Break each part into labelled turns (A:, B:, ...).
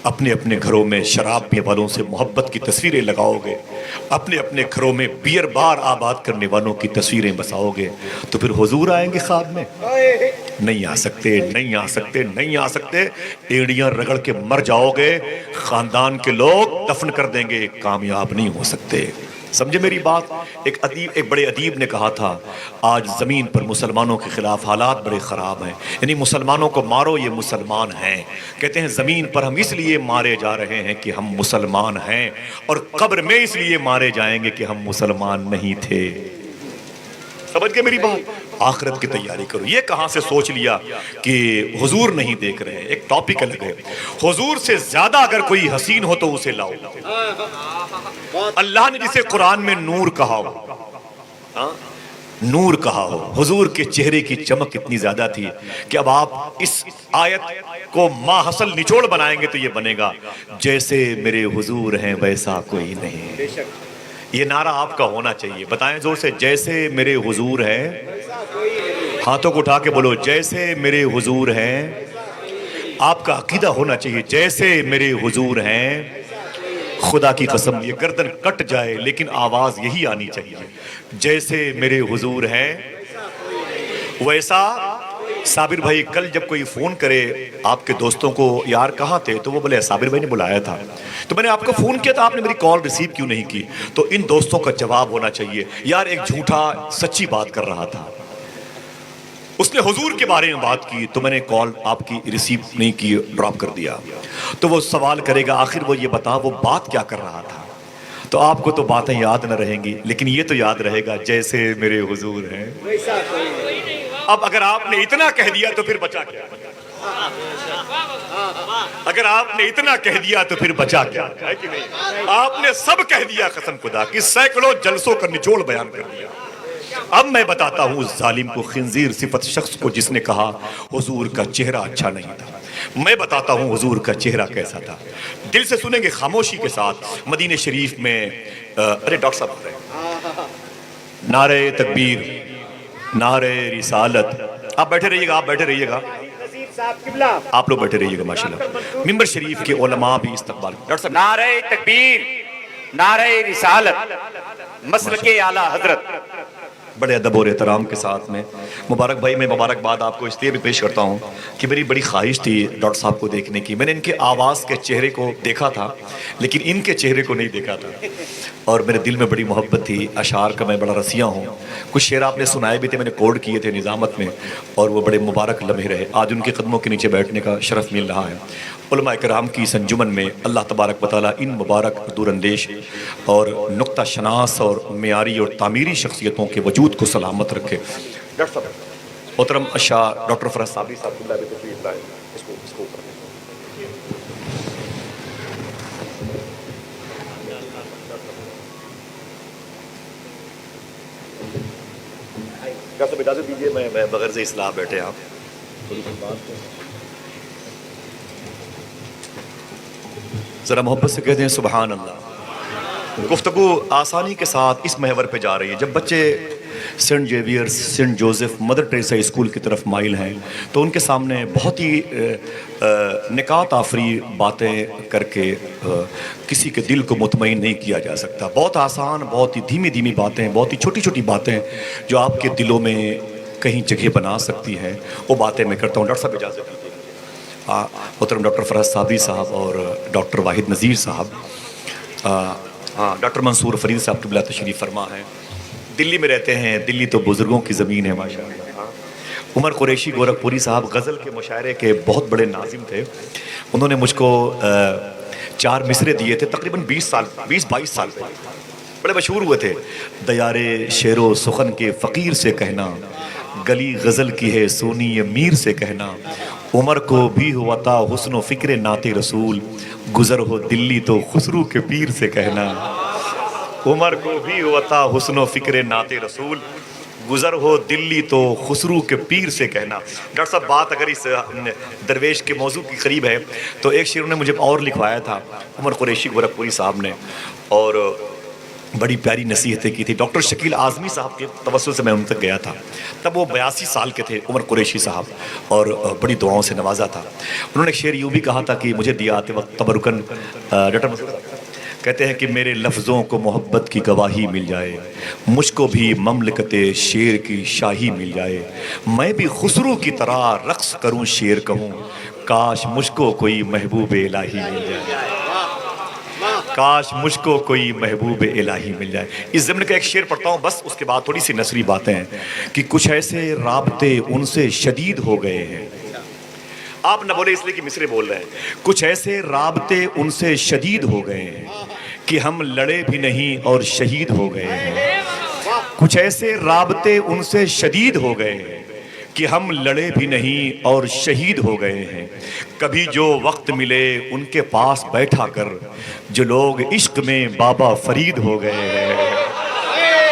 A: اپنے اپنے گھروں میں شراب پینے والوں سے محبت کی تصویریں لگاؤ گے، اپنے اپنے گھروں میں بیئر بار آباد کرنے والوں کی تصویریں بساؤ گے، تو پھر حضور آئیں گے خواب میں؟ نہیں آ سکتے، نہیں آ سکتے، نہیں آ سکتے۔ ایڑیاں رگڑ کے مر جاؤ گے، خاندان کے لوگ دفن کر دیں گے، کامیاب نہیں ہو سکتے۔ سمجھے میری بات؟ ایک بڑے ادیب نے کہا تھا، آج زمین پر مسلمانوں کے خلاف حالات بڑے خراب ہیں، یعنی مسلمانوں کو مارو، یہ مسلمان ہیں۔ کہتے ہیں زمین پر ہم اس لیے مارے جا رہے ہیں کہ ہم مسلمان ہیں، اور قبر میں اس لیے مارے جائیں گے کہ ہم مسلمان نہیں تھے۔ سمجھ گئے میری بات؟ آخرت کی تیاری کرو۔ یہ کہاں سے سوچ لیا کہ حضور نہیں دیکھ رہے ہیں؟ ایک ٹاپک الگ ہے۔ حضور سے زیادہ اگر کوئی حسین ہو تو اسے لاؤ۔ اللہ نے جسے قرآن میں نور کہا ہو، نور کہا ہو، حضور کے چہرے کی چمک اتنی زیادہ تھی کہ اب آپ اس آیت کو ماحصل نچوڑ بنائیں گے تو یہ بنے گا، جیسے میرے حضور ہیں ویسا کوئی نہیں۔ یہ نعرہ آپ کا ہونا چاہیے، بتائیں زور سے، جیسے میرے حضور ہیں، ہاتھوں کو اٹھا کے بولو، جیسے میرے حضور ہیں۔ آپ کا عقیدہ ہونا چاہیے، جیسے میرے حضور ہیں۔ خدا کی قسم یہ گردن کٹ جائے لیکن آواز یہی آنی چاہیے، جیسے میرے حضور ہیں ویسا۔ صابر بھائی کل جب کوئی فون کرے آپ کے دوستوں کو، یار کہاں تھے، تو وہ بولے صابر بھائی نے بلایا تھا، تو میں نے آپ کو فون کیا تھا، آپ نے میری کال ریسیو کیوں نہیں کی؟ تو ان دوستوں کا جواب ہونا چاہیے، یار ایک جھوٹا سچی بات کر رہا تھا، اس نے حضور کے بارے میں بات کی تو میں نے کال آپ کی ریسیو نہیں کی، ڈراپ کر دیا۔ تو وہ سوال کرے گا، آخر وہ یہ بتا وہ بات کیا کر رہا تھا؟ تو آپ کو تو باتیں یاد نہ رہیں گی، لیکن یہ تو یاد رہے گا، جیسے میرے حضور ہیں۔ اب اگر آپ نے اتنا کہہ دیا تو پھر بچا کیا؟ اگر آپ نے اتنا کہہ دیا تو پھر بچا کیا؟ ہے کہ نہیں؟ آپ نے سب کہہ دیا قسم خدا کی، سینکڑوں جلسوں کا نچوڑ بیان کر دیا۔ اب میں بتاتا ہوں اس ظالم کو، خنزیر صفت شخص کو جس نے کہا حضور کا چہرہ اچھا نہیں تھا، میں بتاتا ہوں حضور کا چہرہ کیسا تھا۔ دل سے سنیں گے خاموشی کے ساتھ۔ مدینہ شریف میں ارے ڈاکٹر صاحب بول رہے ہیں، نعرہ تکبیر، نعرہ رسالت۔ آپ بیٹھے رہیے گا، آپ بیٹھے رہیے گا، آپ لوگ بیٹھے رہیے گا، ماشاءاللہ۔ ممبر شریف کے علماء بھی استقبال۔ ڈاکٹر صاحب،
B: نعرہ تکبیر، نعرہ رسالت، مسلک اعلیٰ حضرت۔
A: بڑے ادب اور احترام کے ساتھ میں مبارک بھائی، میں مبارکباد آپ کو اس لیے بھی پیش کرتا ہوں کہ میری بڑی خواہش تھی ڈاکٹر صاحب کو دیکھنے کی۔ میں نے ان کے آواز کے چہرے کو دیکھا تھا لیکن ان کے چہرے کو نہیں دیکھا تھا، اور میرے دل میں بڑی محبت تھی۔ اشعار کا میں بڑا رسیہ ہوں، کچھ شعر آپ نے سنائے بھی تھے، میں نے کوڈ کیے تھے نظامت میں، اور وہ بڑے مبارک لمحے رہے۔ آج ان کے قدموں کے نیچے بیٹھنے کا شرف مل رہا ہے۔ علماء کرام کی اس انجمن میں اللہ تبارک و تعالیٰ ان مبارک دور اندیش اور نقطہ شناس اور معیاری اور تعمیری شخصیتوں کے وجود کو سلامت رکھے۔ ڈاکٹر صاحب محترم اشاع ڈاکٹر فرحت صابری صاحب اللہ بھی تشریف لائے، اس کو اوپر۔ ڈاکٹر صاحب اجازت دیجیے، میں بغیر سے اصلاح بیٹھے آپ تھوڑی سی بات کریں، ذرا محبت سے کہتے ہیں سبحان اللہ۔ گفتگو آسانی کے ساتھ اس محور پہ جا رہی ہے۔ جب بچے saint Xavier's, saint Joseph, mother Teresa school کی طرف مائل ہیں تو ان کے سامنے بہت ہی نکات آفری باتیں کر کے کسی کے دل کو مطمئن نہیں کیا جا سکتا۔ بہت آسان، بہت ہی دھیمی دھیمی باتیں، بہت ہی چھوٹی چھوٹی باتیں جو آپ کے دلوں میں کہیں جگہ بنا سکتی ہیں، وہ باتیں میں کرتا ہوں۔ ڈاکٹر صاحب اجازت دیجیے، محترم ڈاکٹر فرحت صابری صاحب اور ڈاکٹر واحد نذیر صاحب، ڈاکٹر منصور فرید صاحب قبلہ تشریف فرما ہیں، دلی میں رہتے ہیں، دلی تو بزرگوں کی زمین ہے ماشاءاللہ۔ عمر قریشی گورکھپوری صاحب غزل کے مشاعرے کے بہت بڑے ناظم تھے، انہوں نے مجھ کو 4 مصرے دیے تھے تقریباً 20-22 سال پہلے، بڑے مشہور ہوئے تھے۔ دیارے شعر و سخن کے فقیر سے کہنا، گلی غزل کی ہے سونی میر سے کہنا، عمر کو بھی ہوا تھا حسن و فکر نعت رسول، گزر ہو دلی تو خسرو کے پیر سے کہنا۔ عمر کو بھی ہوا تھا حسن و فکر نعت رسول، گزر ہو دلی تو خسرو کے پیر سے کہنا۔ ڈاکٹر صاحب بات اگر اس درویش کے موضوع کی قریب ہے تو ایک شعر نے مجھے اور لکھوایا تھا عمر قریشی گورکھپوری صاحب نے، اور بڑی پیاری نصیحتیں کی تھی. ڈاکٹر شکیل اعظمی صاحب کے توسل سے میں ان تک گیا تھا. تب وہ 82 سال کے تھے, عمر قریشی صاحب, اور بڑی دعاؤں سے نوازا تھا. انہوں نے ایک شعر یوں بھی کہا تھا کہ مجھے دیا آتے وقت تبرکن. ڈاکٹر کہتے ہیں کہ میرے لفظوں کو محبت کی گواہی مل جائے, مجھ کو بھی مملکت شیر کی شاہی مل جائے, میں بھی خسرو کی طرح رقص کروں شیر کہوں, کاش مجھ کو کوئی محبوب الہی مل جائے, کاش مجھ کو کوئی محبوب الہی مل جائے. اس ضمن کا ایک شعر پڑھتا ہوں بس, اس کے بعد تھوڑی سی نثری باتیں ہیں کہ کچھ ایسے رابطے ان سے شدید ہو گئے ہیں. آپ نہ بولے اس لیے کہ مصرے بول رہے ہیں. کچھ ایسے رابطے ان سے شدید ہو گئے ہیں کہ ہم لڑے بھی نہیں اور شہید ہو گئے ہیں. کچھ ایسے رابطے ان سے شدید ہو گئے ہیں کہ ہم لڑے بھی نہیں اور شہید ہو گئے ہیں. کبھی جو وقت ملے ان کے پاس بیٹھا کر, جو لوگ عشق میں بابا فرید ہو گئے ہیں.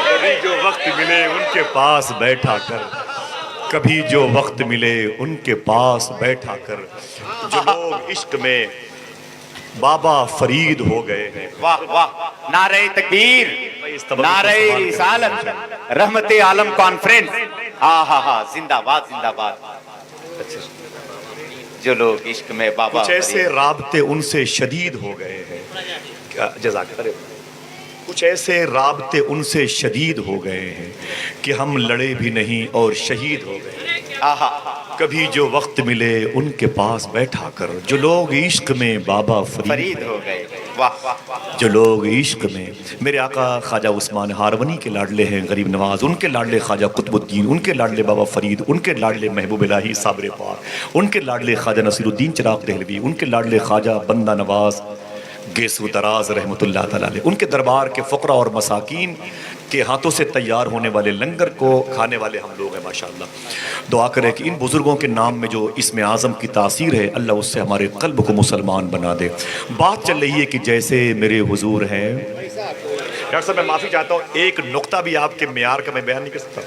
A: کبھی جو وقت ملے ان کے پاس بیٹھا کر, کبھی جو وقت ملے ان کے پاس بیٹھا کر, جو لوگ عشق میں بابا فرید ہو گئے ہیں.
B: واہ واہ, نعرہ تکبیر, نعرہ رسالت, رحمت عالم کانفرنس. ہاں ہاں ہاں, زندہ باد زندہ باد. جو لوگ عشق میں بابا,
A: کچھ ایسے رابطے ان سے شدید ہو گئے ہیں. جزاک اللہ. کچھ ایسے رابطے ان سے شدید ہو گئے ہیں کہ ہم لڑے بھی نہیں اور شہید ہو گئے. کبھی جو وقت ملے ان کے پاس بیٹھا کر, جو لوگ عشق میں بابا
B: فرید ہو گئے.
A: جو لوگ عشق میں, میرے آقا خواجہ عثمان ہارونی کے لاڈلے ہیں غریب نواز, ان کے لاڈلے خواجہ قطب الدین, ان کے لاڈلے بابا فرید, ان کے لاڈلے محبوب الہی صابر پاک, ان کے لاڈلے خواجہ نصیر الدین چراغ دہلوی, ان کے لاڈلے خواجہ بندہ نواز گیسو دراز رحمۃ اللہ تعالیٰ علیہ. ان کے دربار کے فقراء اور مساکین کے ہاتھوں سے تیار ہونے والے لنگر کو کھانے والے ہم لوگ ہیں ماشاءاللہ. دعا کریں کہ ان بزرگوں کے نام میں جو اسم اعظم کی تاثیر ہے, اللہ اس سے ہمارے قلب کو مسلمان بنا دے. بات چل رہی ہے کہ جیسے میرے حضور ہیں. ڈاکٹر صاحب میں معافی چاہتا ہوں, ایک نقطہ بھی آپ کے معیار کا میں بیان نہیں کر سکتا.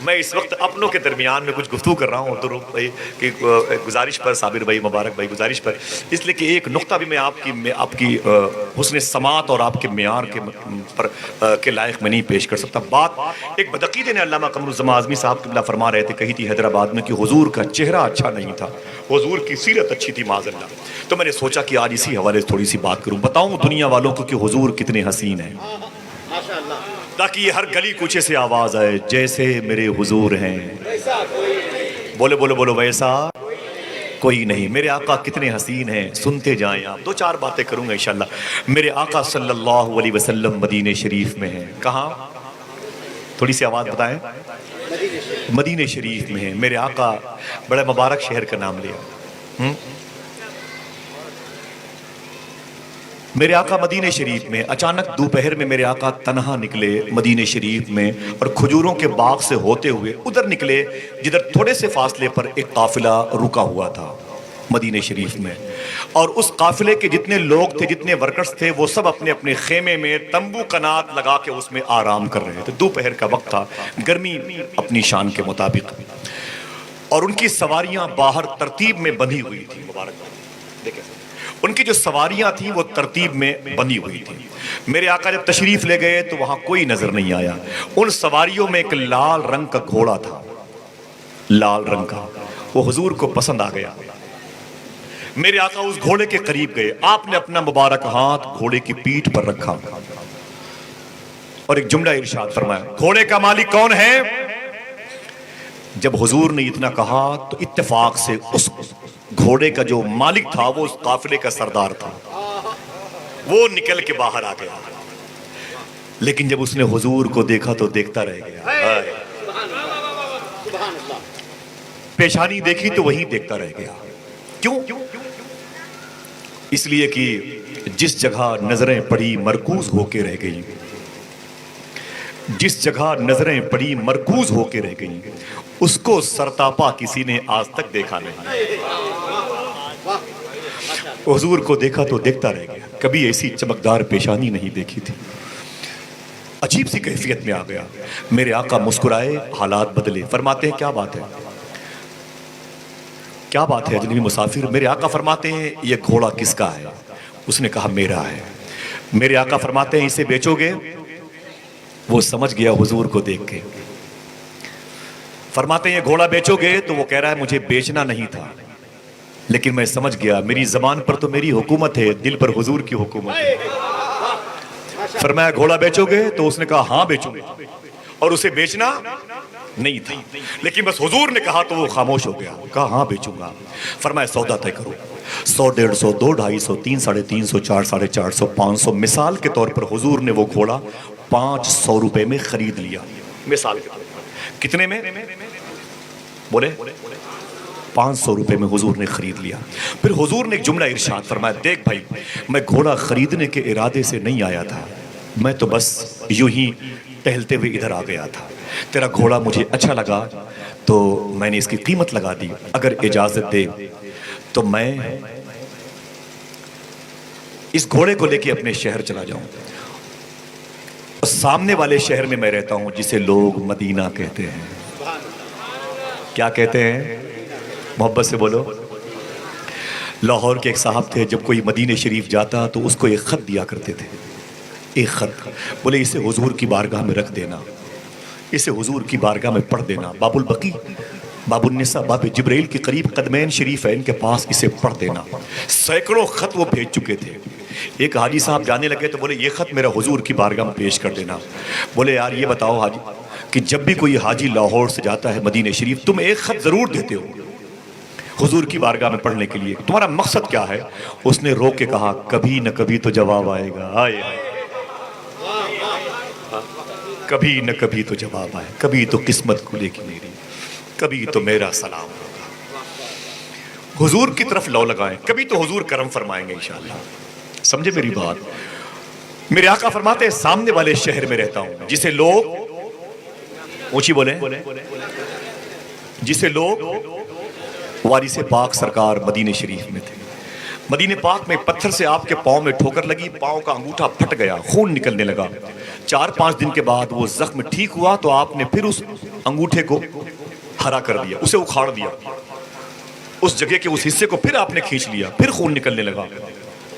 A: میں اس وقت اپنوں کے درمیان میں کچھ گفتگو کر رہا ہوں درود بھائی کی گزارش پر, صابر بھائی مبارک بھائی گزارش پر, اس لیے کہ ایک نقطہ بھی میں آپ کی حسن سماعت اور آپ کے معیار کے لائق میں نہیں پیش کر سکتا. بات ایک بدعقیدے نے علامہ قمر الزمان اعظمی صاحب قبلہ فرما رہے تھے, کہی تھی حیدرآباد میں کہ حضور کا چہرہ اچھا نہیں تھا, حضور کی سیرت اچھی تھی معاذ اللہ. تو میں نے سوچا کہ آج اسی حوالے سے تھوڑی سی بات کروں, بتاؤں دنیا والوں کو کہ حضور کتنے حسین ہیں, تاکہ یہ ہر گلی کوچے سے آواز آئے جیسے میرے حضور ہیں. بولے بولے بولو ویسا کوئی نہیں. میرے آقا کتنے حسین ہیں, سنتے جائیں آپ. دو چار باتیں کروں گا انشاءاللہ. میرے آقا صلی اللہ علیہ وسلم مدینہ شریف میں ہیں. کہاں؟ تھوڑی سی آواز بتائیں. مدینہ شریف میں ہیں. میرے آقا بڑا مبارک شہر کا نام لیا. میرے آقا مدینہ شریف میں اچانک دوپہر میں میرے آقا تنہا نکلے مدینہ شریف میں, اور کھجوروں کے باغ سے ہوتے ہوئے ادھر نکلے جدھر تھوڑے سے فاصلے پر ایک قافلہ رکا ہوا تھا مدینہ شریف میں. اور اس قافلے کے جتنے لوگ تھے, جتنے ورکرز تھے, وہ سب اپنے اپنے خیمے میں تمبو کنات لگا کے اس میں آرام کر رہے تھے. دوپہر کا وقت تھا, گرمی اپنی شان کے مطابق, اور ان کی سواریاں باہر ترتیب میں بندھی ہوئی تھی. مبارک دیکھیں, ان کی جو سواریاں تھیں وہ ترتیب میں بندھی ہوئی تھیں. میرے آقا جب تشریف لے گئے تو وہاں کوئی نظر نہیں آیا. ان سواریوں میں ایک لال رنگ کا گھوڑا تھا, لال رنگ کا, وہ حضور کو پسند آ گیا. میرے آقا اس گھوڑے کے قریب گئے, آپ نے اپنا مبارک ہاتھ گھوڑے کی پیٹھ پر رکھا اور ایک جملہ ارشاد فرمایا, گھوڑے کا مالک کون ہے؟ جب حضور نے اتنا کہا تو اتفاق سے اس گھوڑے کا جو مالک تھا وہ اس قافلے کا سردار تھا, وہ نکل کے باہر آ گیا. لیکن جب اس نے حضور کو دیکھا تو دیکھتا رہ گیا. پیشانی دیکھی تو وہیں دیکھتا رہ گیا. کیوں؟ اس لیے کہ جس جگہ نظریں پڑی مرکوز ہو کے رہ گئی, جس جگہ نظریں پڑی مرکوز ہو کے رہ گئی, اس کو سرتاپا کسی نے آج تک دیکھا نہیں. حضور کو دیکھا تو دیکھتا رہ گیا, کبھی ایسی چمکدار پیشانی نہیں دیکھی تھی. عجیب سی کیفیت میں آ گیا. میرے آقا مسکرائے, حالات بدلے. فرماتے ہیں کیا بات ہے, کیا بات ہے اجنبی مسافر؟ میرے آقا فرماتے ہیں یہ گھوڑا کس کا ہے؟ اس نے کہا میرا ہے. میرے آقا فرماتے ہیں اسے بیچو گے؟ وہ سمجھ گیا حضور کو دیکھ کے. فرماتے ہیں یہ گھوڑا بیچوگے؟ تو وہ کہہ رہا ہے مجھے بیچنا نہیں تھا، لیکن میں سمجھ گیا میری زبان پر تو میری حکومت ہے، دل پر حضور کی حکومت ہے. فرمایا گھوڑا بیچوگے؟ تو اس نے کہا ہاں بیچوں گا، اور اسے بیچنا نہیں تھا، لیکن بس حضور نے کہا تو وہ خاموش ہو گیا. کہا ہاں بیچوں گا. فرمایا سودا طے کرو، 100 150 2 250 3 350 4 450 500. مثال کے طور پر حضور نے وہ گھوڑا 500 روپے میں خرید لیا. مثال کے طور پر کتنے میں بولے؟ 500 روپے میں حضور نے خرید لیا. پھر حضور نے ایک جملہ ارشاد فرمایا، دیکھ بھائی میں گھوڑا خریدنے کے ارادے سے نہیں آیا تھا، میں تو بس یوں ہی ٹہلتے ہوئے ادھر آ گیا تھا. تیرا گھوڑا مجھے اچھا لگا تو میں نے اس کی قیمت لگا دی، اگر اجازت دے تو میں اس گھوڑے کو لے کے اپنے شہر چلا جاؤں. سامنے والے شہر میں میں رہتا ہوں جسے لوگ مدینہ کہتے ہیں. کیا کہتے ہیں؟ محبت سے بولو. لاہور کے ایک صاحب تھے، جب کوئی مدینہ شریف جاتا تو اس کو ایک خط دیا کرتے تھے. ایک خط، بولے اسے حضور کی بارگاہ میں رکھ دینا، اسے حضور کی بارگاہ میں پڑھ دینا. باب البقی، باب النساء، باب جبرائیل کے قریب قدمین شریف ہے، ان کے پاس اسے پڑھ دینا. سینکڑوں خط وہ بھیج چکے تھے. ایک حاجی صاحب جانے لگے تو بولے یہ خط میرا حضور کی بارگاہ میں پیش کر دینا. بولے یار یہ بتاؤ حاجی کہ جب بھی کوئی حاجی لاہور سے جاتا ہے مدینہ شریف، تم ایک خط ضرور دیتے ہو حضور کی بارگاہ میں پڑھنے کے لیے، تمہارا مقصد کیا ہے؟ اس نے رو کے کہا کبھی نہ کبھی تو جواب آئے گا. آئے کبھی نہ کبھی تو جواب آئے، کبھی تو قسمت کھلے گی میری، کبھی تو میرا سلام ہوگا. حضور کی طرف لو لگائیں، کبھی تو حضور کرم فرمائیں گے انشاءاللہ. سمجھے میری بات؟ میرے آقا فرماتے ہیں سامنے والے شہر میں رہتا ہوں جسے لوگ، اونچی بولیں، جسے لوگ، وارث پاک سرکار مدینہ شریف میں تھے. مدینہ پاک میں پتھر سے آپ کے پاؤں میں ٹھوکر لگی، پاؤں کا انگوٹھا پھٹ گیا، خون نکلنے لگا. 4-5 دن کے بعد وہ زخم ٹھیک ہوا تو آپ نے پھر اس انگوٹھے کو ہرا کر دیا، اسے اکھاڑ دیا، اس جگہ کے اس حصے کو پھر آپ نے کھینچ لیا، پھر خون نکلنے لگا.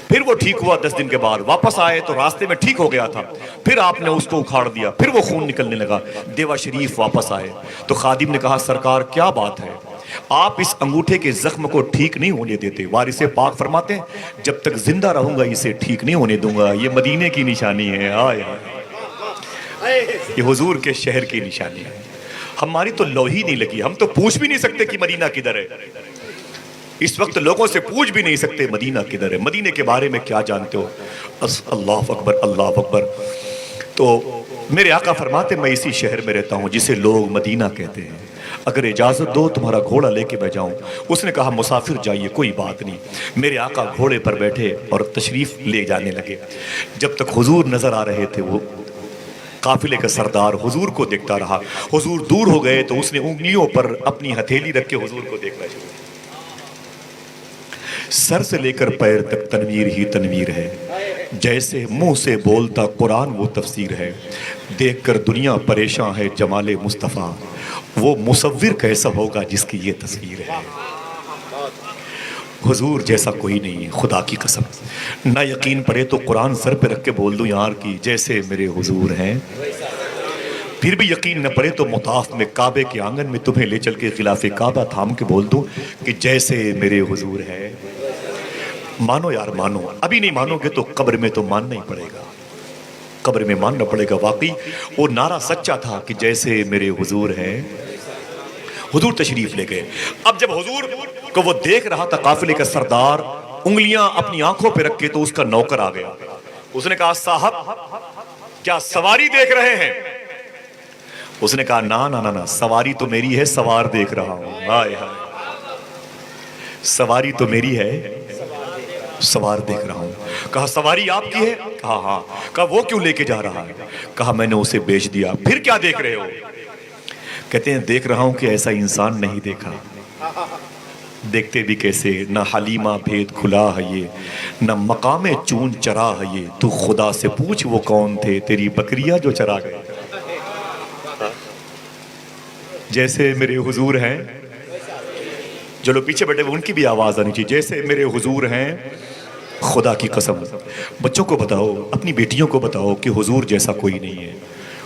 A: پھر وہ ٹھیک ہوا 10 دن کے بعد، واپس آئے تو راستے میں ٹھیک ہو گیا تھا، پھر آپ نے اس کو اکھاڑ دیا، پھر وہ خون نکلنے لگا. دیوا شریف واپس آئے تو خادم نے کہا سرکار کیا بات ہے، آپ اس انگوٹھے کے زخم کو ٹھیک نہیں ہونے دیتے؟ وارث پاک فرماتے ہیں جب تک زندہ رہوں گا اسے ٹھیک نہیں ہونے دوں گا، یہ مدینے کی نشانی ہے. آئے یہ حضور کے شہر کی نشانی ہے. ہماری تو لو ہی نہیں لگی، ہم تو پوچھ بھی نہیں سکتے کہ مدینہ کدھر ہے. اس وقت لوگوں سے پوچھ بھی نہیں سکتے مدینہ کدھر ہے، مدینہ کے بارے میں کیا جانتے ہو؟ اللہ اکبر، اللہ اکبر. تو میرے آقا فرماتے میں اسی شہر میں رہتا ہوں جسے لوگ مدینہ کہتے ہیں، اگر اجازت دو تمہارا گھوڑا لے کے میں جاؤں. اس نے کہا مسافر جائیے، کوئی بات نہیں. میرے آقا گھوڑے پر بیٹھے اور تشریف لے جانے لگے. جب تک حضور نظر آ رہے تھے وہ قافلے کا سردار حضور کو دیکھتا رہا. حضور دور ہو گئے تو اس نے انگلیوں پر اپنی ہتھیلی رکھ کے حضور کو دیکھنا شروع کیا. سر سے لے کر پیر تک تنویر ہی تنویر ہے، جیسے منہ سے بولتا قرآن وہ تفسیر ہے. دیکھ کر دنیا پریشان ہے جمال مصطفیٰ، وہ مصور کیسا ہوگا جس کی یہ تصویر ہے. حضور جیسا کوئی نہیں ہے، خدا کی قسم. نہ یقین پڑے تو قرآن سر پہ رکھ کے بول دوں یار کی جیسے میرے حضور ہیں. پھر بھی یقین نہ پڑے تو مطاف میں کعبے کے آنگن میں تمہیں لے چل کے غلاف کعبہ تھام کے بول دوں کہ جیسے میرے حضور ہے. مانو یار مانو، ابھی نہیں مانو گے تو قبر میں تو ماننا ہی پڑے گا، قبر میں ماننا پڑے گا. واقعی وہ نعرہ سچا تھا کہ جیسے میرے حضور ہیں. حضور تشریف لے گئے. اب جب حضور کو وہ دیکھ رہا تھا قافلے کا سردار انگلیاں اپنی آنکھوں پہ رکھ کے، تو اس کا نوکر آ گیا. اس نے کہا صاحب کیا سواری دیکھ رہے ہیں؟ اس نے کہا نا نا نا، سواری تو میری ہے، سوار دیکھ رہا ہوں. ہائے ہائے، سواری تو میری ہے، سوار دیکھ رہا ہوں. کہا سواری آپ کی ہے؟ کہا ہاں. کہا وہ کیوں لے کے جا رہا ہے؟ کہا میں نے اسے بیچ دیا. پھر کیا دیکھ رہے ہو؟ کہتے ہیں دیکھ رہا ہوں کہ ایسا انسان نہیں دیکھا. دیکھتے بھی کیسے، نہ حلیمہ بھید کھلا ہے یہ، نہ مقام چون چرا ہے یہ. تو خدا سے پوچھ وہ کون تھے تیری بکریاں جو چرا گئے. جیسے میرے حضور ہیں، جو لوگ پیچھے بیٹھے ان کی بھی آواز آنی چاہیے. جیسے میرے حضور ہیں، خدا کی قسم. بچوں کو بتاؤ، اپنی بیٹیوں کو بتاؤ کہ حضور جیسا کوئی نہیں ہے.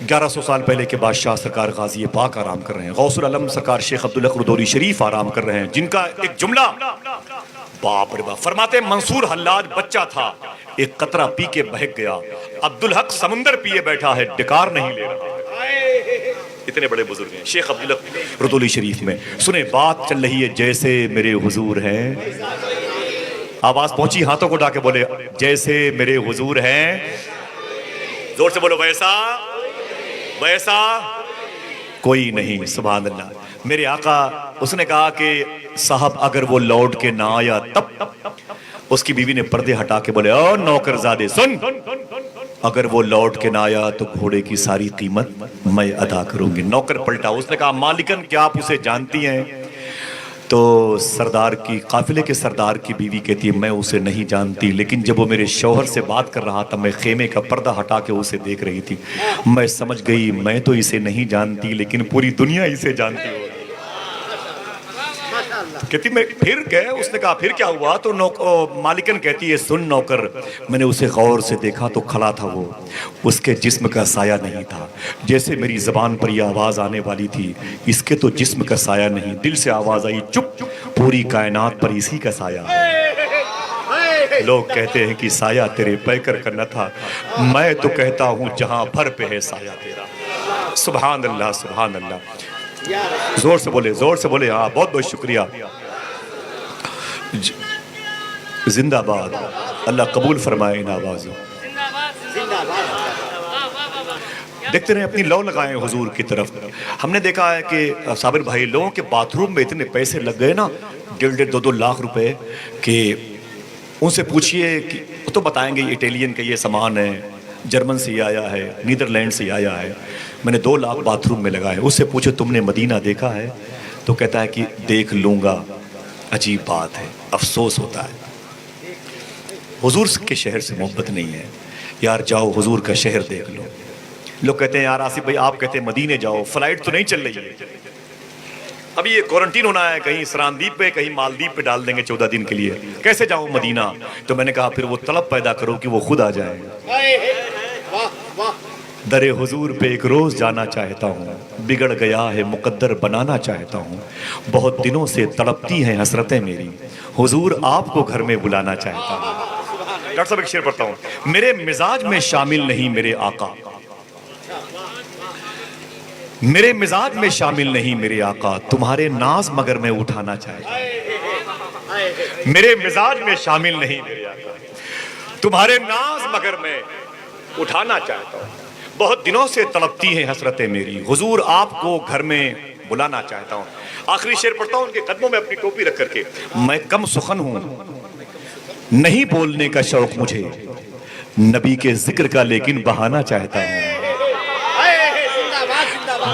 A: 1100 سال پہلے کے بادشاہ سرکار غازی پاک آرام کر رہے ہیں، غوث العالم سرکار شیخ عبدالحق ردولی شریف آرام کر رہے ہیں، جن کا ایک جملہ باپ رے باپ فرماتے ہیں منصور حلاج بچہ تھا، ایک قطرہ پی کے بہک گیا، عبدالحق سمندر پیے بیٹھا ہے، ڈکار نہیں لے رہا۔ اتنے بڑے بزرگ ہیں شیخ عبدالحق ردولی شریف میں۔ سنیں بات چل رہی ہے جیسے میرے حضور ہیں، آواز پہنچی، ہاتھوں کو اٹھا کے بولے جیسے میرے حضور ہیں، زور سے بولو ویسا ویسا کوئی نہیں۔ سبحان اللہ۔ میرے آقا اس نے کہا کہ صاحب اگر وہ لوٹ کے نہ آیا تب، اس کی بیوی نے پردے ہٹا کے بولے او نوکر زادے سن، اگر وہ لوٹ کے نہ آیا تو گھوڑے کی ساری قیمت میں ادا کروں گی۔ نوکر پلٹا، اس نے کہا مالکن کیا آپ اسے جانتی ہیں؟ تو سردار کی قافلے کے سردار کی بیوی کہتی ہے میں اسے نہیں جانتی، لیکن جب وہ میرے شوہر سے بات کر رہا تھا میں خیمے کا پردہ ہٹا کے اسے دیکھ رہی تھی، میں سمجھ گئی میں تو اسے نہیں جانتی لیکن پوری دنیا اسے جانتی ہوگی۔ کہتی میں پھر گئے، اس نے کہا پھر کیا ہوا؟ تو مالکن کہتی ہے سن نوکر، میں نے اسے غور سے دیکھا تو کھڑا تھا وہ، اس کے جسم کا سایہ نہیں تھا، جیسے میری زبان پر یہ آواز آنے والی تھی اس کے تو جسم کا سایہ نہیں، دل سے آواز آئی چپ، پوری کائنات پر اسی کا سایہ ہے۔ لوگ کہتے ہیں کہ سایہ تیرے پیکر کا نہ تھا، میں تو کہتا ہوں جہاں بھر پہ ہے سایہ تیرا۔ سبحان اللہ سبحان اللہ۔ زور سے بولے ہاں، بہت بہت شکریہ۔ زندہ باد، اللہ قبول فرمائے ان آوازوں۔ دیکھتے رہے اپنی لو لگائیں حضور کی طرف۔ ہم نے دیکھا ہے کہ صابر بھائی لوگوں کے باتھ روم میں اتنے پیسے لگ گئے نا، 1.5 2 لاکھ روپے، کہ ان سے پوچھئے کہ وہ تو بتائیں گے اٹیلین کا یہ سامان ہے، جرمن سے آیا ہے، نیدرلینڈ سے آیا ہے، میں نے 2 لاکھ باتھ روم میں لگائے۔ اس سے پوچھو تم نے مدینہ دیکھا ہے؟ تو کہتا ہے کہ دیکھ لوں گا۔ عجیب بات ہے، افسوس ہوتا ہے حضور کے شہر سے محبت نہیں ہے۔ یار جاؤ حضور کا شہر دیکھ لو۔ لوگ کہتے ہیں یار آصف بھائی آپ کہتے ہیں مدینے جاؤ، فلائٹ تو نہیں چل رہی ہے، ابھی یہ کوارنٹین ہونا ہے، کہیں سراندیپ پہ کہیں مالدیپ پہ ڈال دیں گے 14 دن کے لیے، کیسے جاؤں مدینہ؟ تو میں نے کہا پھر وہ طلب پیدا کرو کہ وہ خود آ جائے۔ در حضور پہ ایک روز جانا چاہتا ہوں، بگڑ گیا ہے مقدر بنانا چاہتا ہوں، بہت دنوں سے تڑپتی ہیں حسرتیں میری، حضور آپ کو گھر میں بلانا چاہتا ہوں۔ ڈاکٹر صاحب ایک شعر پڑھتا ہوں، میرے مزاج میں شامل نہیں میرے آقا، میرے مزاج میں شامل نہیں میرے آقا، تمہارے ناز مگر میں اٹھانا چاہتا ہوں۔ میرے مزاج میں شامل نہیں میرے آقا، تمہارے ناز مگر میں اٹھانا چاہتا ہوں، بہت دنوں سے تڑپتی ہیں حسرتیں میری، حضور آپ کو گھر میں بلانا چاہتا ہوں۔ آخری شعر پڑھتا ہوں ان کے قدموں میں اپنی ٹوپی رکھ کر کے، میں کم سخن ہوں نہیں بولنے کا شوق مجھے، نبی کے ذکر کا لیکن بہانا چاہتا ہوں۔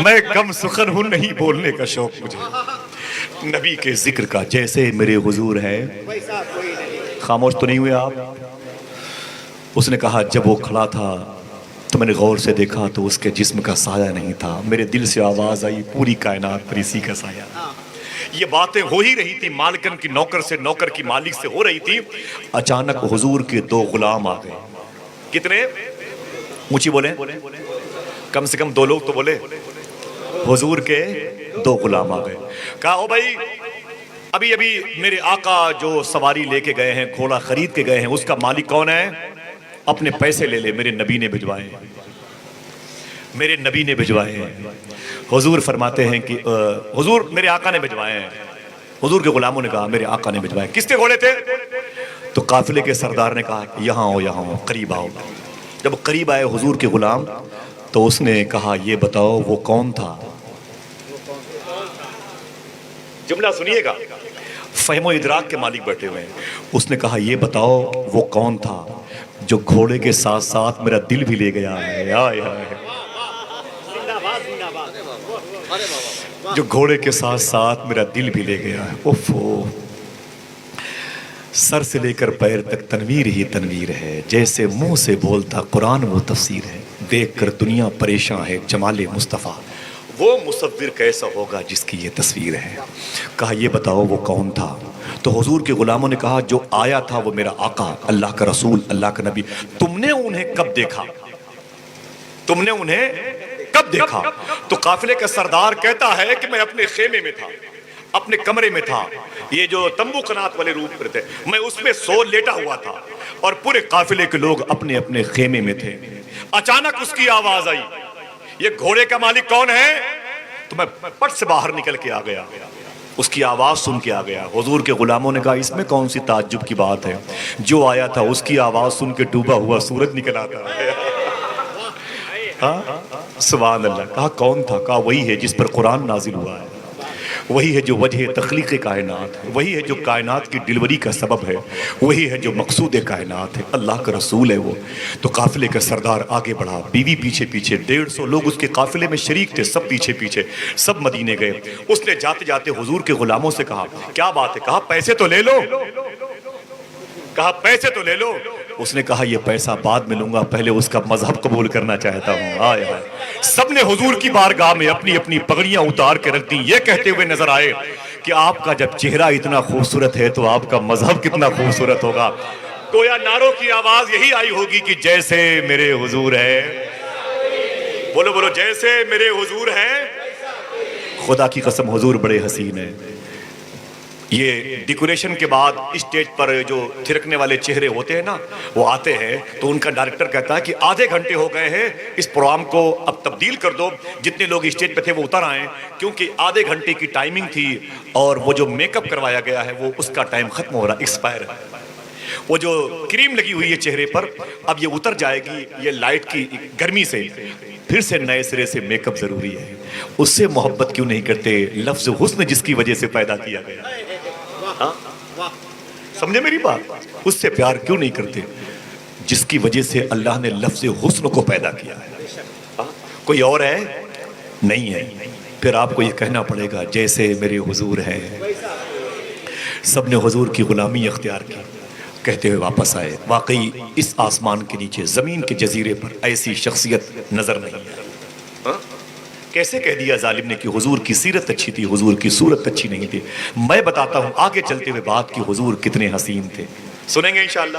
A: میں کم سخن ہوں نہیں بولنے کا شوق مجھے، نبی کے ذکر کا جیسے میرے حضور ہے۔ خاموش تو نہیں ہوئے آپ؟ اس نے کہا جب وہ کھڑا تھا تو میں نے غور سے دیکھا تو اس کے جسم کا سایہ نہیں تھا، میرے دل سے آواز آئی پوری کائنات پر اسی کا سایہ۔ یہ باتیں ہو ہی رہی تھی، مالکن کی نوکر سے، نوکر کی مالک سے ہو رہی تھی، اچانک حضور کے 2 غلام آ گئے۔ کتنے؟ اونچی بولیں، کم سے کم 2 لوگ تو بولے۔ حضور کے 2 غلام آ گئے، کہا او بھائی ابھی میرے آقا جو سواری لے کے گئے ہیں، گھوڑا خرید کے گئے ہیں، اس کا مالک کون ہے؟ اپنے پیسے لے لے، میرے نبی نے بھجوائے ہیں، میرے نبی نے بھجوائے ہیں۔ حضور فرماتے ہیں کہ حضور میرے آقا نے بھجوائے ہیں۔ حضور کے غلاموں نے کہا میرے آقا نے بھجوائے۔ کس کے گھوڑے تھے؟ تو قافلے کے سردار نے کہا یہاں آؤ یہاں آؤ، قریب آؤ۔ جب قریب آئے حضور کے غلام تو اس نے کہا یہ بتاؤ وہ کون تھا؟ جملہ سنیے گا، فہم و ادراک کے مالک بیٹھے ہوئے ہیں۔ اس نے کہا یہ بتاؤ وہ کون تھا جو گھوڑے کے ساتھ ساتھ میرا دل بھی لے گیا ہے؟ آئے آئے، جو گھوڑے کے ساتھ ساتھ میرا دل بھی لے گیا ہے۔ اوفو، سر سے لے کر پیر تک تنویر ہی تنویر ہے، جیسے منہ سے بولتا قرآن وہ تفسیر ہے، دیکھ کر دنیا پریشان ہے جمال مصطفیٰ، وہ مصور کیسا ہوگا جس کی یہ تصویر ہے۔ کہا یہ بتاؤ وہ کون تھا؟ تو حضور کے غلاموں نے کہا جو آیا تھا وہ میرا آقا، اللہ کا رسول، اللہ کا نبی۔ تم نے انہیں کب دیکھا؟ تم نے انہیں دیکھا تو قافلے کا سردار کہتا ہے کہ میں اپنے خیمے میں تھا، اپنے کمرے میں تھا، یہ جو تمبو قنات والے روپ پر تھے، میں اس میں سو لیٹا ہوا تھا اور پورے قافلے کے لوگ اپنے اپنے خیمے میں تھے۔ اچانک اس کی آواز آئی، یہ گھوڑے کا مالک کون ہے؟ تو میں پٹ سے باہر نکل کے آ گیا، اس کی آواز سن کے آ گیا۔ حضور کے غلاموں نے کہا اس میں کون سی تعجب کی بات ہے، جو آیا تھا اس کی آواز سن کے ڈوبا ہوا سورج نکل آتا ہے۔ ہاں سبحان اللہ۔ کہا کون تھا؟ کہا وہی ہے جس پر قرآن نازل ہوا ہے، وہی ہے جو وجہ تخلیق کائنات ہے، وہی ہے جو کائنات کی ڈلیوری کا سبب ہے، وہی ہے جو مقصود کائنات ہے، اللہ کا رسول ہے وہ۔ تو قافلے کا سردار آگے بڑھا، بیوی پیچھے پیچھے، 150 لوگ اس کے قافلے میں شریک تھے، سب پیچھے پیچھے، سب مدینے گئے۔ اس نے جاتے جاتے حضور کے غلاموں سے کہا کیا بات ہے؟ کہا پیسے تو لے لو، کہا پیسے تو لے لو۔ اس نے کہا یہ پیسہ بعد میں لوں گا، پہلے اس کا مذہب قبول کرنا چاہتا ہوں۔ آئے آئے، سب نے حضور کی بارگاہ میں اپنی اپنی پگڑیاں اتار کے رکھ دیں، یہ کہتے ہوئے نظر آئے کہ آپ کا جب چہرہ اتنا خوبصورت ہے تو آپ کا مذہب کتنا خوبصورت ہوگا۔ گویا نعروں کی آواز یہی آئی ہوگی کہ جیسے میرے حضور ہے، بولو بولو، جیسے میرے حضور ہے۔ خدا کی قسم حضور بڑے حسین ہیں۔ یہ ڈیکوریشن کے بعد اسٹیج پر جو تھرکنے والے چہرے ہوتے ہیں نا، وہ آتے ہیں تو ان کا ڈائریکٹر کہتا ہے کہ آدھے گھنٹے ہو گئے ہیں، اس پروگرام کو اب تبدیل کر دو، جتنے لوگ اسٹیج پہ تھے وہ اتر آئیں، کیونکہ آدھے گھنٹے کی ٹائمنگ تھی اور وہ جو میک اپ کروایا گیا ہے وہ اس کا ٹائم ختم ہو رہا، ایکسپائر ہے۔ وہ جو کریم لگی ہوئی ہے چہرے پر اب یہ اتر جائے گی، یہ لائٹ کی گرمی سے پھر سے نئے سرے سے میک اپ ضروری ہے۔ اس سے محبت کیوں نہیں کرتے؟ لفظ حسن جس کی وجہ سے پیدا کیا گیا، سمجھے میری بات؟ اس سے پیار کیوں نہیں کرتے جس کی وجہ سے اللہ نے لفظ حسن کو پیدا کیا ہے؟ کوئی اور ہے؟ نہیں ہے۔ پھر آپ کو یہ کہنا پڑے گا جیسے میرے حضور ہے۔ سب نے حضور کی غلامی اختیار کی، کہتے ہوئے واپس آئے۔ واقعی اس آسمان کے نیچے، زمین کے جزیرے پر ایسی شخصیت نظر نہیں ہے۔ کیسے کہہ دیا ظالم نے کہ حضور کی سیرت اچھی تھی، حضور کی صورت اچھی نہیں تھی؟ میں بتاتا ہوں آگے چلتے ہوئے بات کہ حضور کتنے حسین تھے، سنیں گے انشاءاللہ۔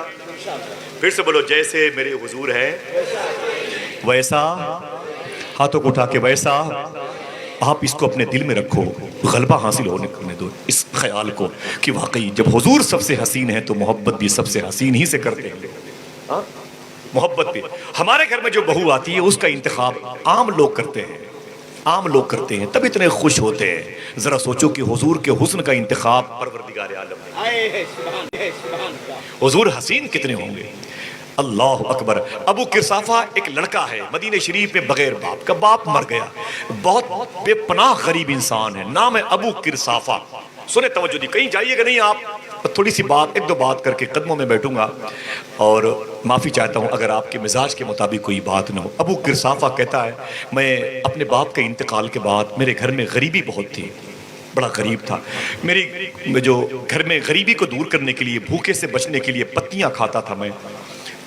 A: پھر سے بولو، جیسے میرے حضور ہے ویسا، ہاتھوں کو اٹھا کے ویسا، آپ اس کو اپنے دل میں رکھو، غلبہ حاصل ہونے کرنے دو اس خیال کو کہ واقعی جب حضور سب سے حسین ہے تو محبت بھی سب سے حسین ہی سے کرتے ہیں۔ محبت بھی ہمارے گھر میں جو بہو آتی ہے اس کا انتخاب عام لوگ کرتے ہیں، عام لوگ کرتے ہیں، تب اتنے خوش ہوتے ہیں۔ ذرا سوچو کہ حضور کے حسن کا انتخاب پروردگار عالم نے، حضور حسین کتنے ہوں گے؟ اللہ اکبر۔ ابو قرصافہ ایک لڑکا ہے مدینہ شریف میں بغیر باپ کا، باپ مر گیا، بہت بے پناہ غریب انسان ہے، نام ہے ابو قرصافہ۔ سنیں توجہ دی، کہیں جائیے گا نہیں آپ، تھوڑی سی بات، ایک دو بات کر کے قدموں میں بیٹھوں گا اور معافی چاہتا ہوں اگر آپ کے مزاج کے مطابق کوئی بات نہ ہو۔ ابو قرصافہ کہتا ہے میں اپنے باپ کے انتقال کے بعد میرے گھر میں غریبی بہت تھی، بڑا غریب تھا، میری جو گھر میں غریبی کو دور کرنے کے لیے، بھوکے سے بچنے کے لیے پتیاں کھاتا تھا میں،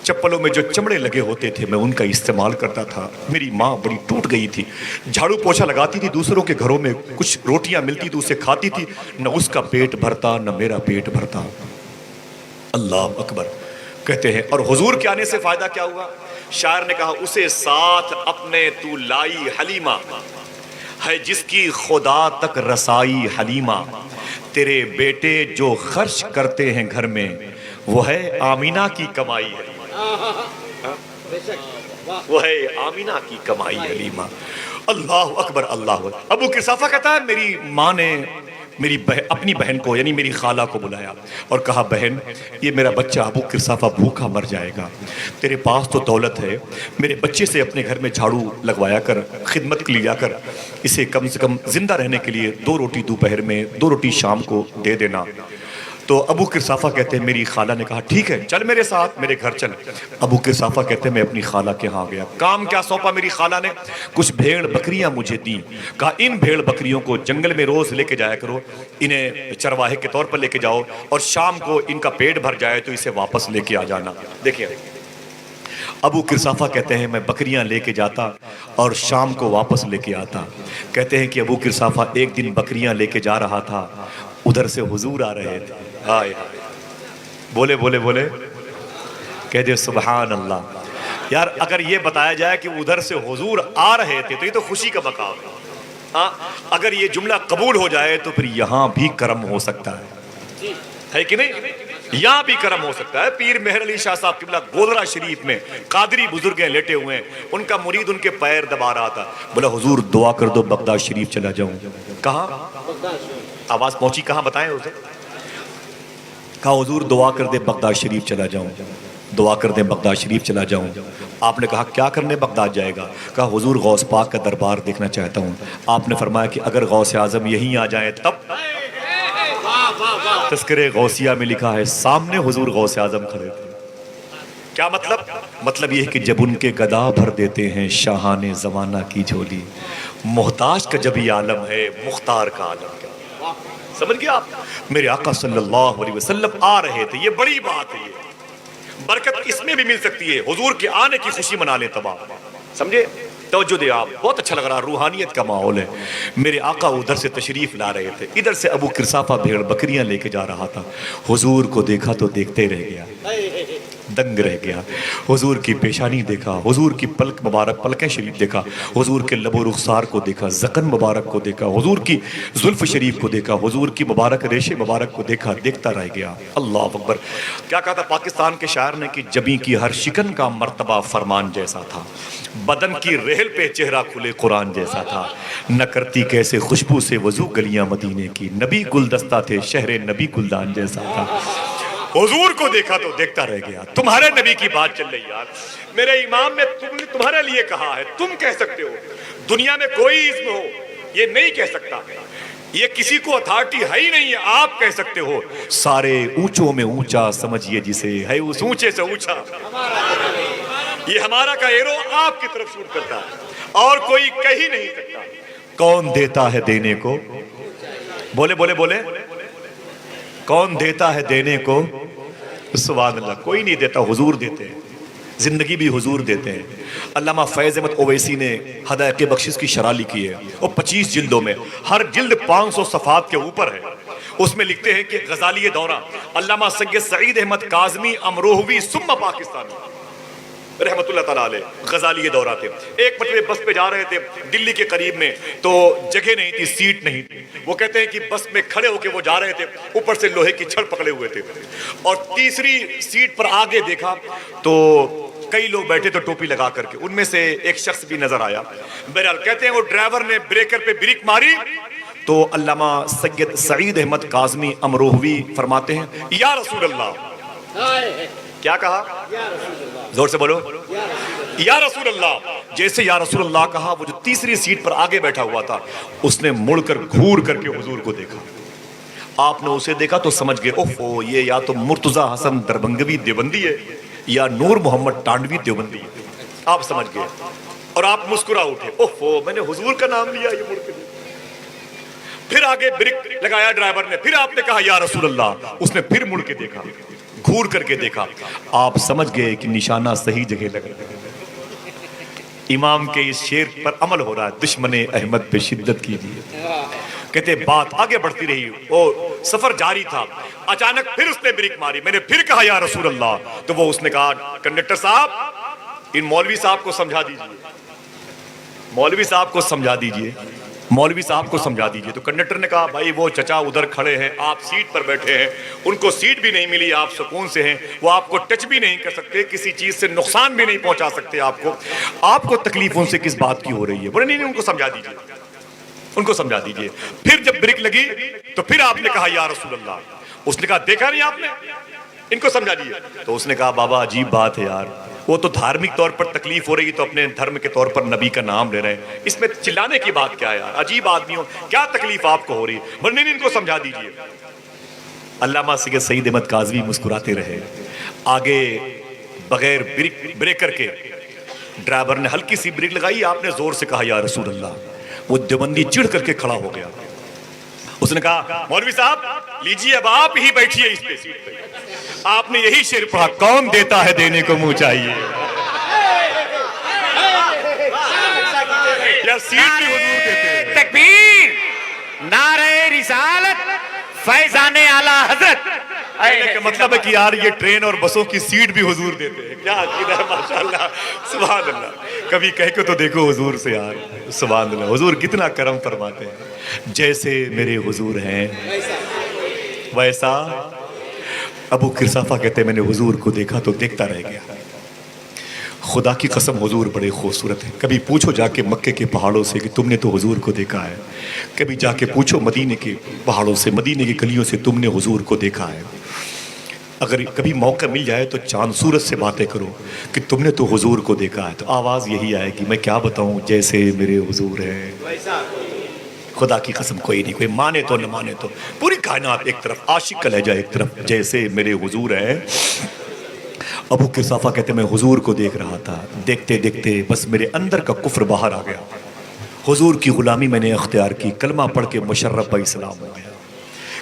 A: چپلوں میں جو چمڑے لگے ہوتے تھے میں ان کا استعمال کرتا تھا۔ میری ماں بڑی ٹوٹ گئی تھی، جھاڑو پوچھا لگاتی تھی، دوسروں کے گھروں میں کچھ روٹیاں ملتی تو اسے کھاتی تھی، نہ اس کا پیٹ بھرتا نہ میرا پیٹ بھرتا۔ اللہ اکبر۔ کہتے ہیں اور حضور کے آنے سے فائدہ کیا ہوا؟ شاعر نے کہا اسے ساتھ اپنے تو لائی حلیمہ، ہے جس کی خدا تک رسائی حلیمہ، تیرے بیٹے جو خرچ کرتے ہیں گھر میں وہ ہے آمینہ کی کمائی ہے، وہ ہے آمینہ کی کمائی حلیمہ۔ اللہ اکبر، اللہ اکبر۔ ابو قرصافہ کہتا ہے میری ماں نے میری اپنی بہن کو یعنی میری خالہ کو بلایا اور کہا بہن یہ میرا بچہ ابو قرصافہ بھوکا مر جائے گا، تیرے پاس تو دولت ہے، میرے بچے سے اپنے گھر میں جھاڑو لگوایا کر، خدمت کے لیا کر، اسے کم سے کم زندہ رہنے کے لیے 2 روٹی دوپہر میں 2 روٹی شام کو دے دینا۔ تو ابو قرصافہ کہتے ہیں میری خالہ نے کہا ٹھیک ہے چل میرے ساتھ، میرے گھر چل۔ ابو قرصافہ کہتے ہیں میں اپنی خالہ کے ہاں گیا، کام کیا سونپا میری خالہ نے؟ کچھ بھیڑ بکریاں مجھے دیں، کہا ان بھیڑ بکریوں کو جنگل میں روز لے کے جایا کرو، انہیں چرواہے کے طور پر لے کے جاؤ اور شام کو ان کا پیٹ بھر جائے تو اسے واپس لے کے آ جانا۔ دیکھیں ابو قرصافہ کہتے ہیں میں بکریاں لے کے جاتا اور شام کو واپس لے کے آتا۔ کہتے ہیں کہ ابو قرصافہ ایک دن بکریاں لے کے جا رہا تھا، ادھر سے حضور آ رہے تھے، آئے بولے بولے بولے کہہ دے سبحان اللہ۔ یار اگر یہ بتایا جائے کہ ادھر سے حضور آ رہے تھے تو یہ تو خوشی کا مقام ہے. ہاں اگر یہ جملہ قبول ہو جائے تو پھر یہاں بھی کرم ہو سکتا ہے کہ نہیں؟ یہاں بھی کرم ہو سکتا ہے. پیر مہر علی شاہ صاحب قبلہ گودرا شریف میں قادری بزرگ ہیں لیٹے ہوئے ہیں, ان کا مرید ان کے پیر دبا رہا تھا, بولا حضور دعا کر دو بغداد شریف چلا جاؤں. کہاں آواز پہنچی, کہاں بتائیں اسے؟ کہا حضور دعا کر دے بغداد شریف چلا جاؤں, دعا کر دیں بغداد شریف چلا جاؤں. آپ نے کہا کیا کرنے بغداد جائے گا؟ کہا حضور غوث پاک کا دربار دیکھنا چاہتا ہوں. آپ نے فرمایا کہ اگر غوث اعظم یہیں آ جائیں تب؟ تذکرے غوثیہ میں لکھا ہے سامنے حضور غوث اعظم کھڑے تھے. کیا مطلب؟ مطلب یہ ہے کہ جب ان کے گدا بھر دیتے ہیں شاہان زمانہ کی جھولی, محتاج کا جب یہ عالم ہے مختار کا عالم کیا. سمجھ گیا آپ؟ میرے آقا صلی اللہ علیہ وسلم آ رہے تھے, یہ بڑی بات ہے. یہ برکت اس میں بھی مل سکتی ہے, حضور کے آنے کی خوشی منا لیں تب آپ. سمجھے؟ توجہ دے آپ, بہت اچھا لگ رہا, روحانیت کا ماحول ہے. میرے آقا ادھر سے تشریف لا رہے تھے, ادھر سے ابو کرسافہ بھیڑ بکریاں لے کے جا رہا تھا. حضور کو دیکھا تو دیکھتے رہ گیا, دنگ رہ گیا. حضور کی پیشانی دیکھا, حضور کی پلک مبارک پلکیں شریف دیکھا, حضور کے لب و رخسار کو دیکھا, زکن مبارک کو دیکھا, حضور کی زلف شریف کو دیکھا, حضور کی مبارک ریشے مبارک کو دیکھا, دیکھتا رہ گیا. اللہ اکبر. کیا کہا تھا پاکستان کے شاعر نے کہ جبیں کی ہر شکن کا مرتبہ فرمان جیسا تھا, بدن کی رحل پہ چہرہ کھلے قرآن جیسا تھا, نہ کرتی کیسے خوشبو سے وضو گلیاں مدینے کی, نبی گلدستہ تھے شہر نبی گلدان جیسا تھا. حضور کو دیکھا تو دیکھتا رہ گیا. تمہارے نبی کی بات چل رہی یار, میرے امام نے تمہارے لیے کہا ہے, تم کہہ سکتے ہو. دنیا میں کوئی اسم ہو یہ نہیں کہہ سکتا, یہ کسی کو اتھارٹی ہے ہی نہیں ہے, آپ کہہ سکتے ہو. سارے اونچوں میں اونچا سمجھئے جسے, ہے اس اونچے سے اونچا. یہ ہمارا کا ایرو آپ کی طرف شوٹ کرتا ہے اور کوئی کہہ ہی نہیں سکتا. کون دیتا ہے دینے کو؟ بولے بولے بولے, کون دیتا ہے دینے کو؟ سبحان اللہ. کوئی نہیں دیتا, حضور دیتے ہیں. زندگی بھی حضور دیتے ہیں. علامہ فیض احمد اویسی نے ہدایت بخشش کی شرح لکھی ہے, وہ 25 جلدوں میں, ہر جلد 500 صفحات کے اوپر ہے. اس میں لکھتے ہیں کہ غزالی دورہ علامہ سید سعید احمد کاظمی امروہوی ثم پاکستانی رحمت اللہ تعالیٰ علیہ, غزالی دورہ تھے. ایک مرتبہ بس پہ جا رہے تھے دلی کے قریب میں, تو جگہ نہیں تھی, سیٹ نہیں تھی. وہ کہتے ہیں کہ بس میں کھڑے ہو کے وہ جا رہے تھے, اوپر سے لوہے کی چھڑ پکڑے ہوئے تھے, اور تیسری سیٹ پر آگے دیکھا تو کئی لوگ بیٹھے تھے ٹوپی لگا کر کے, ان میں سے ایک شخص بھی نظر آیا. بہرحال کہتے ہیں وہ ڈرائیور نے بریکر پہ بریک ماری تو علامہ سید سعید احمد کاظمی امروہوی فرماتے ہیں یا رسول اللہ. کیا کہا؟ زور سے بولو, یا رسول اللہ. جیسے یا رسول اللہ کہا, وہ جو تیسری سیٹ پر آگے بیٹھا ہوا تھا اس نے مڑ کر گھور کر کے حضور کو دیکھا. آپ نے اسے دیکھا تو سمجھ گئے اوہ یہ یا تو مرتضی حسن دربنگوی دیوبندی ہے یا نور محمد ٹانڈوی دیوبندی ہے. آپ سمجھ گئے اور آپ مسکرا اٹھے, اوہ میں نے حضور کا نام لیا. یہ مڑ کے پھر آگے بریک لگایا ڈرائیور نے, پھر آپ نے کہا یا رسول اللہ. اس نے پھر مڑ کے دیکھا, گھور کر کے دیکھا. آپ سمجھ گئے کہ نشانہ صحیح جگہ لگ رہا ہے. امام کے اس شعر پر عمل ہو رہا ہے, دشمن احمد پہ شدت کیجیے. کہتے بات آگے بڑھتی رہی, وہ سفر جاری تھا. اچانک پھر اس نے بریک ماری. میں نے پھر کہا یا رسول اللہ, تو وہ اس نے کہا کنڈکٹر صاحب ان مولوی صاحب کو سمجھا دیجیے, مولوی صاحب کو سمجھا دیجیے, مولوی صاحب کو سمجھا دیجیے. تو کنڈکٹر نے کہا بھائی وہ چچا ادھر کھڑے ہیں, آپ سیٹ پر بیٹھے ہیں, ان کو سیٹ بھی نہیں ملی, آپ سکون سے ہیں, وہ آپ کو ٹچ بھی نہیں کر سکتے, کسی چیز سے نقصان بھی نہیں پہنچا سکتے آپ کو تکلیف ان سے کس بات کی ہو رہی ہے؟ بولے نہیں ان کو سمجھا دیجیے, ان کو سمجھا دیجیے. پھر جب بریک لگی تو پھر آپ نے کہا یا رسول اللہ. اس نے کہا دیکھا نہیں آپ نے, ان کو سمجھا دیجیے. تو اس نے کہا بابا عجیب بات ہے یار, وہ تو دھارمک طور پر تکلیف ہو رہی تو اپنے دھرم کے طور پر نبی کا نام لے رہے ہیں, اس میں چلانے کی بات کیا ہے یار, عجیب آدمی ہو, کیا تکلیف آپ کو ہو رہی ہے؟ بولے نہیں ان کو سمجھا دیجیے. علامہ سید سعید احمد کاظمی مسکراتے رہے. آگے بغیر بریکر کے ڈرائیور نے ہلکی سی بریک لگائی, آپ نے زور سے کہا یا رسول اللہ. وہ دیوبندی چڑھ کر کے کھڑا ہو گیا. اس نے کہا مولوی صاحب لیجیے اب آپ ہی بیٹھیے اس پہ سیٹ پہ. آپ نے یہی شعر پڑھا, کون دیتا ہے دینے کو منہ چاہیے. یا سیٹ بھی حضور دیتے ہیں.
B: تکبیر, نعرہ رسالت, فیضان اعلی حضرت
A: کہنے کا مطلب ہے کہ یار یہ ٹرین اور بسوں کی سیٹ بھی حضور دیتے ہیں. کیا عقیدہ ہے ماشاءاللہ, سبحان اللہ. کبھی کہہ کے تو دیکھو حضور سے یار, سبحان اللہ. حضور کتنا کرم فرماتے ہیں. جیسے میرے حضور ہیں ویسا. ابو قرصافہ کہتے ہیں میں نے حضور کو دیکھا تو دیکھتا رہ گیا. خدا کی قسم حضور بڑے خوبصورت ہیں. کبھی پوچھو جا کے مکے کے پہاڑوں سے کہ تم نے تو حضور کو دیکھا ہے. کبھی جا کے پوچھو مدینے کے پہاڑوں سے, مدینے کی گلیوں سے, تم نے حضور کو دیکھا ہے. اگر کبھی موقع مل جائے تو چاند سورج سے باتیں کرو کہ تم نے تو حضور کو دیکھا ہے, تو آواز یہی آئے گی, میں کیا بتاؤں جیسے میرے حضور ہیں. خدا کی قسم کوئی نہیں, کوئی مانے تو نہ مانے تو پوری کائنات ایک طرف, عاشق کا لہجہ ایک طرف, جیسے میرے حضور ہیں. ابو قرصافہ کہتے میں حضور کو دیکھ رہا تھا, دیکھتے دیکھتے بس میرے اندر کا کفر باہر آ گیا. حضور کی غلامی میں نے اختیار کی, کلمہ پڑھ کے مشرف اسلام ہو گیا.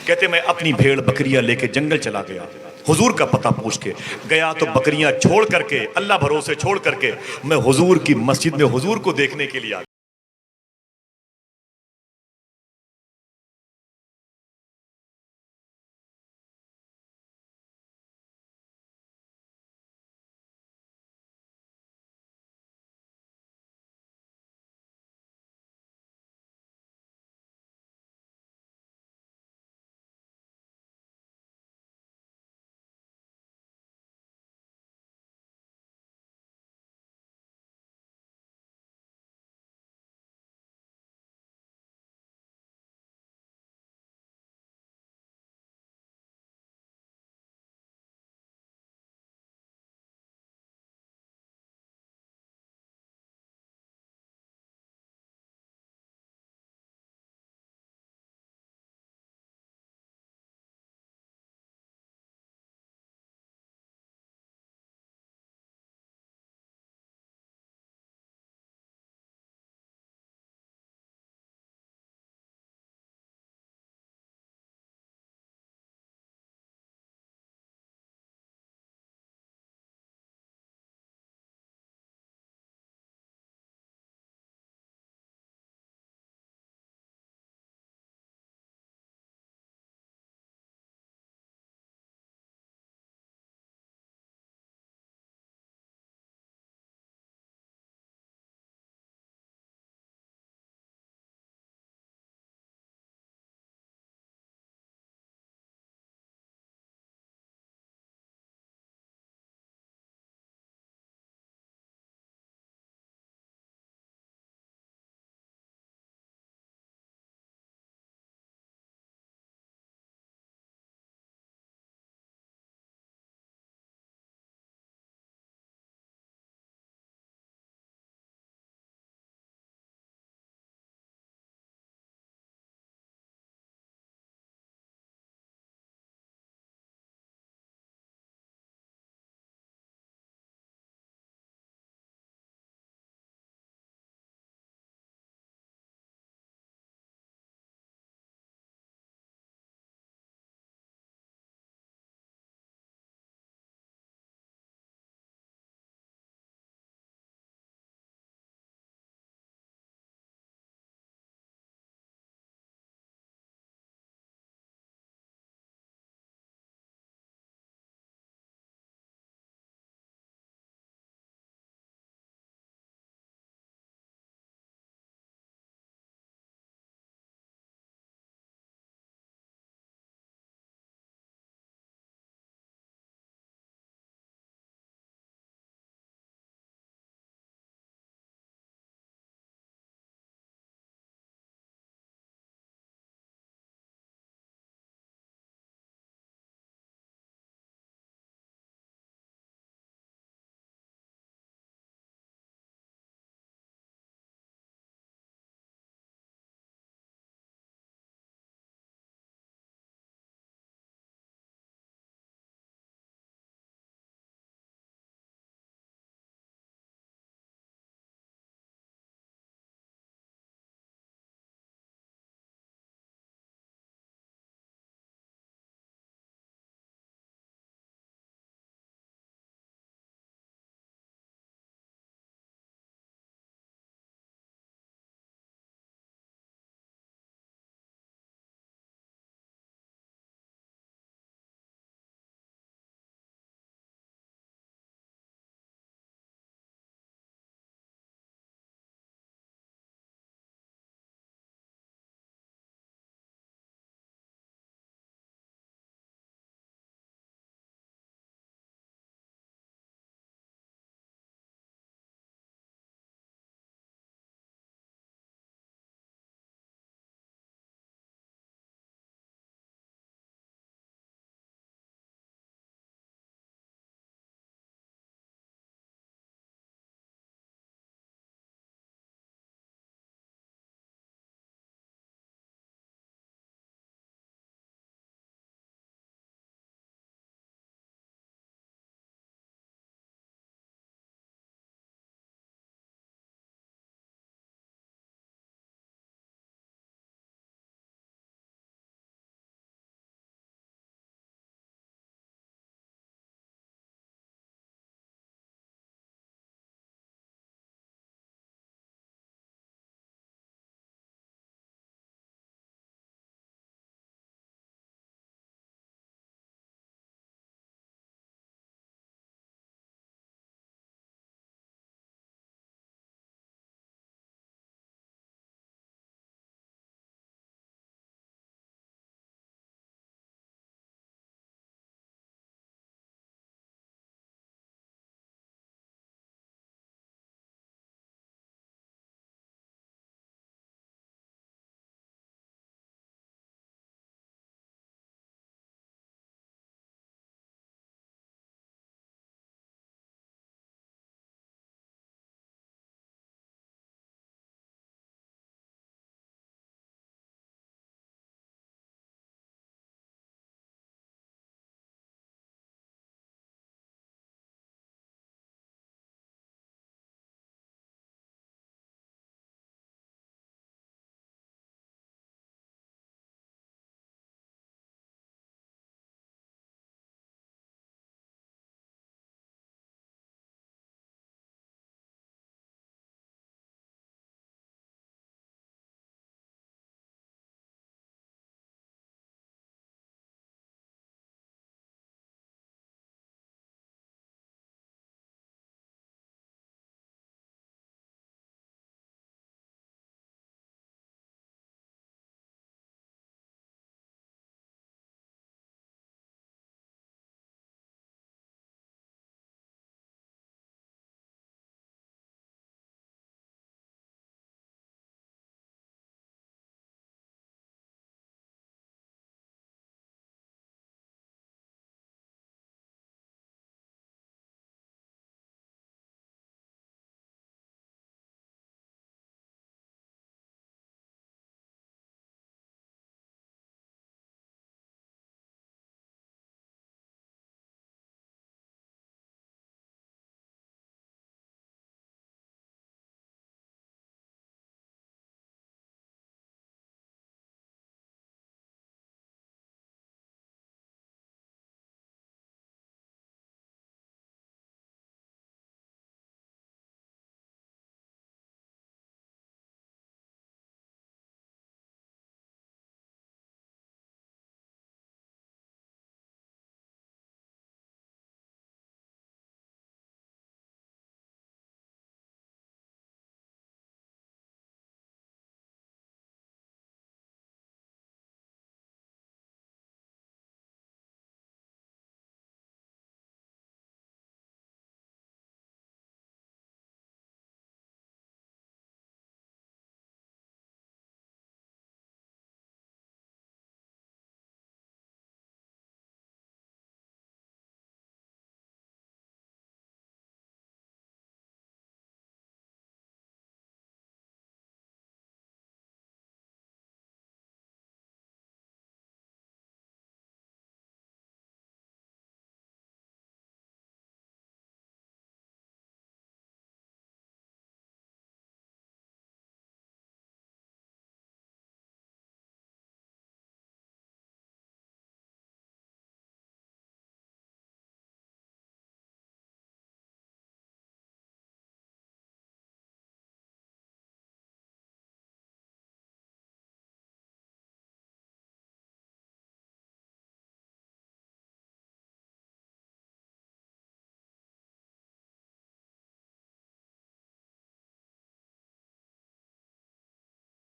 A: کہتے میں اپنی بھیڑ بکریاں لے کے جنگل چلا گیا, حضور کا پتہ پوچھ کے گیا تو بکریاں چھوڑ کر کے, اللہ بھروسے چھوڑ کر کے میں حضور کی مسجد میں حضور کو دیکھنے کے لیے آ گیا.